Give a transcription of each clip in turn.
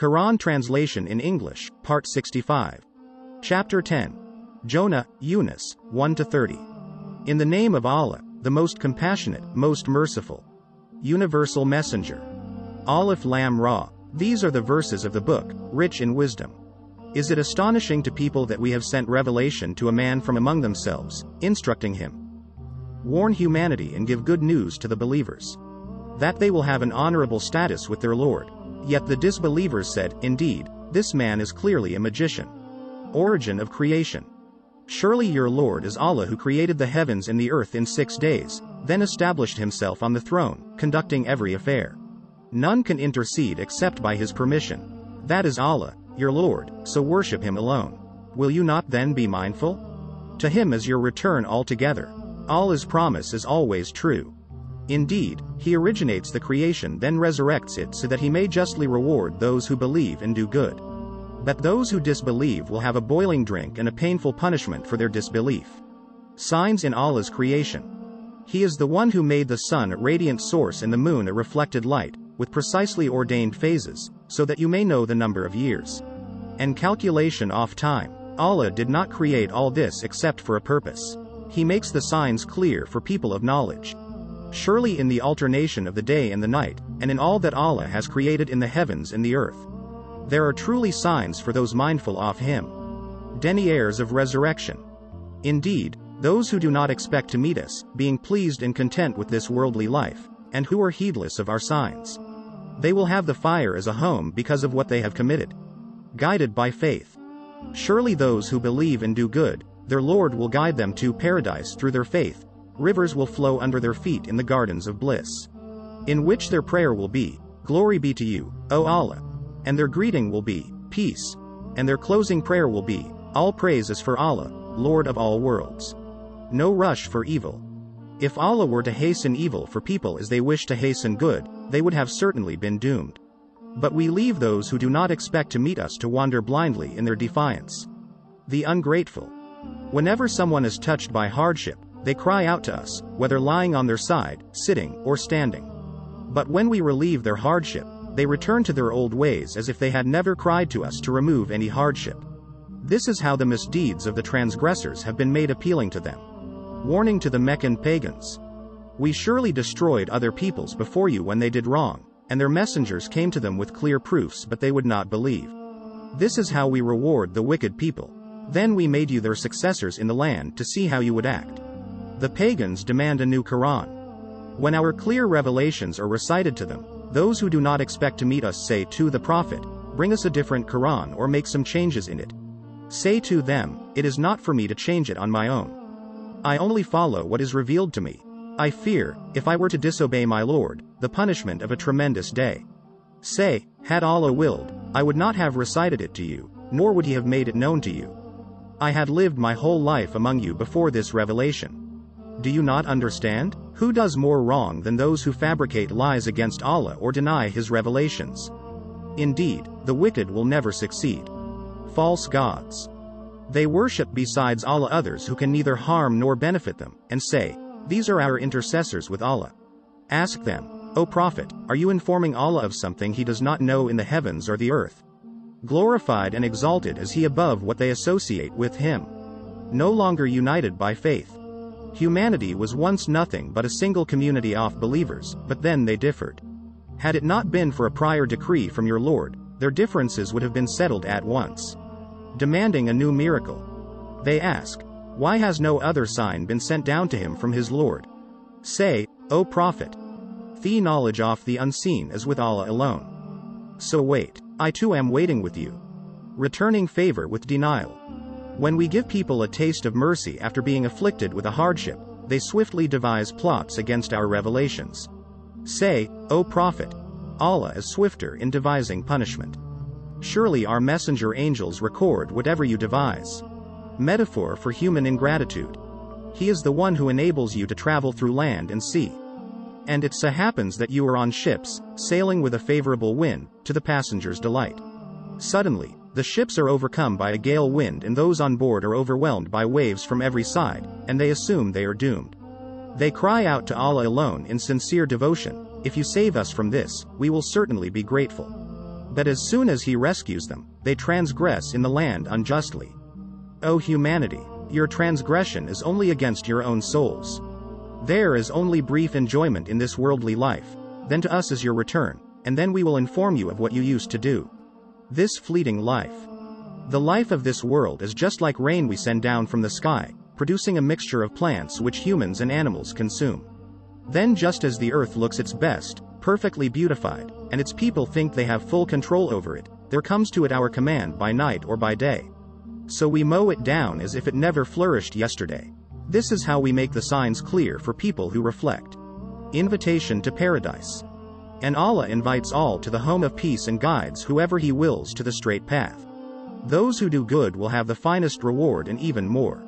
Quran Translation in English, Part 65. Chapter 10. Jonah, Yunus, 1-30. In the name of Allah, the most compassionate, most merciful. Universal Messenger. Alif Lam Ra. These are the verses of the book, rich in wisdom. Is it astonishing to people that we have sent revelation to a man from among themselves, instructing him? Warn humanity and give good news to the believers, that they will have an honorable status with their Lord. Yet the disbelievers said, indeed, this man is clearly a magician. Origin of creation. Surely your Lord is Allah, who created the heavens and the earth in 6 days, then established himself on the throne, conducting every affair. None can intercede except by his permission. That is Allah, your Lord, so worship him alone. Will you not then be mindful? To him is your return altogether. Allah's promise is always true. Indeed, he originates the creation, then resurrects it so that he may justly reward those who believe and do good. But those who disbelieve will have a boiling drink and a painful punishment for their disbelief. Signs in Allah's creation. He is the one who made the sun a radiant source and the moon a reflected light, with precisely ordained phases, so that you may know the number of years and calculation of time. Allah did not create all this except for a purpose. He makes the signs clear for people of knowledge. Surely in the alternation of the day and the night, and in all that Allah has created in the heavens and the earth, there are truly signs for those mindful of him. Deniers of resurrection. Indeed, those who do not expect to meet us, being pleased and content with this worldly life, and who are heedless of our signs, they will have the fire as a home because of what they have committed. Guided by faith. Surely those who believe and do good, their Lord will guide them to paradise through their faith. Rivers will flow under their feet in the gardens of bliss, in which their prayer will be, Glory be to you, O Allah. And their greeting will be, Peace. And their closing prayer will be, All praise is for Allah, Lord of all worlds. No rush for evil. If Allah were to hasten evil for people as they wish to hasten good, they would have certainly been doomed. But we leave those who do not expect to meet us to wander blindly in their defiance. The ungrateful. Whenever someone is touched by hardship, they cry out to us, whether lying on their side, sitting, or standing. But when we relieve their hardship, they return to their old ways as if they had never cried to us to remove any hardship. This is how the misdeeds of the transgressors have been made appealing to them. Warning to the Meccan pagans. We surely destroyed other peoples before you when they did wrong, and their messengers came to them with clear proofs, but they would not believe. This is how we reward the wicked people. Then we made you their successors in the land to see how you would act. The pagans demand a new Quran. When our clear revelations are recited to them, those who do not expect to meet us say to the Prophet, Bring us a different Quran or make some changes in it. Say to them, It is not for me to change it on my own. I only follow what is revealed to me. I fear, if I were to disobey my Lord, the punishment of a tremendous day. Say, had Allah willed, I would not have recited it to you, nor would he have made it known to you. I had lived my whole life among you before this revelation. Do you not understand? Who does more wrong than those who fabricate lies against Allah or deny his revelations? Indeed, the wicked will never succeed. False gods. They worship besides Allah others who can neither harm nor benefit them, and say, These are our intercessors with Allah. Ask them, O Prophet, are you informing Allah of something he does not know in the heavens or the earth? Glorified and exalted is he above what they associate with him. No longer united by faith. Humanity was once nothing but a single community of believers, but then they differed. Had it not been for a prior decree from your Lord, their differences would have been settled at once. Demanding a new miracle. They ask, Why has no other sign been sent down to him from his Lord? Say, O Prophet, the knowledge of the unseen is with Allah alone. So wait, I too am waiting with you. Returning favor with denial. When we give people a taste of mercy after being afflicted with a hardship, they swiftly devise plots against our revelations. Say, O Prophet, Allah is swifter in devising punishment. Surely our messenger angels record whatever you devise. Metaphor for human ingratitude. He is the one who enables you to travel through land and sea. And it so happens that you are on ships, sailing with a favorable wind, to the passenger's delight. Suddenly, the ships are overcome by a gale wind and those on board are overwhelmed by waves from every side, and they assume they are doomed. They cry out to Allah alone in sincere devotion, If you save us from this, we will certainly be grateful. But as soon as he rescues them, they transgress in the land unjustly. O humanity, your transgression is only against your own souls. There is only brief enjoyment in this worldly life, then to us is your return, and then we will inform you of what you used to do. This fleeting life. The life of this world is just like rain we send down from the sky, producing a mixture of plants which humans and animals consume. Then just as the earth looks its best, perfectly beautified, and its people think they have full control over it, there comes to it our command by night or by day. So we mow it down as if it never flourished yesterday. This is how we make the signs clear for people who reflect. Invitation to paradise. And Allah invites all to the home of peace and guides whoever He wills to the straight path. Those who do good will have the finest reward and even more.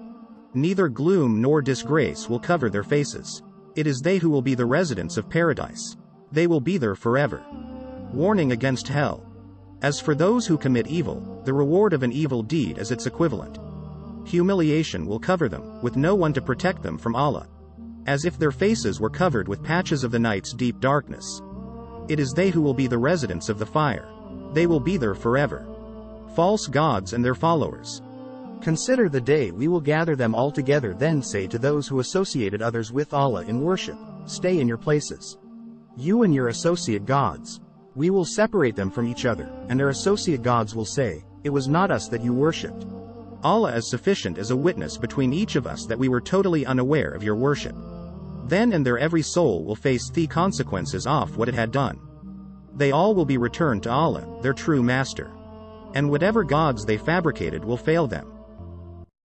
Neither gloom nor disgrace will cover their faces. It is they who will be the residents of paradise. They will be there forever. Warning against hell. As for those who commit evil, the reward of an evil deed is its equivalent. Humiliation will cover them, with no one to protect them from Allah. As if their faces were covered with patches of the night's deep darkness. It is they who will be the residents of the fire. They will be there forever. False gods and their followers. Consider the day we will gather them all together, then say to those who associated others with Allah in worship, stay in your places. You and your associate gods. We will separate them from each other, and their associate gods will say, it was not us that you worshipped. Allah is sufficient as a witness between each of us that we were totally unaware of your worship. Then and there every soul will face the consequences of what it had done. They all will be returned to Allah, their true master. And whatever gods they fabricated will fail them.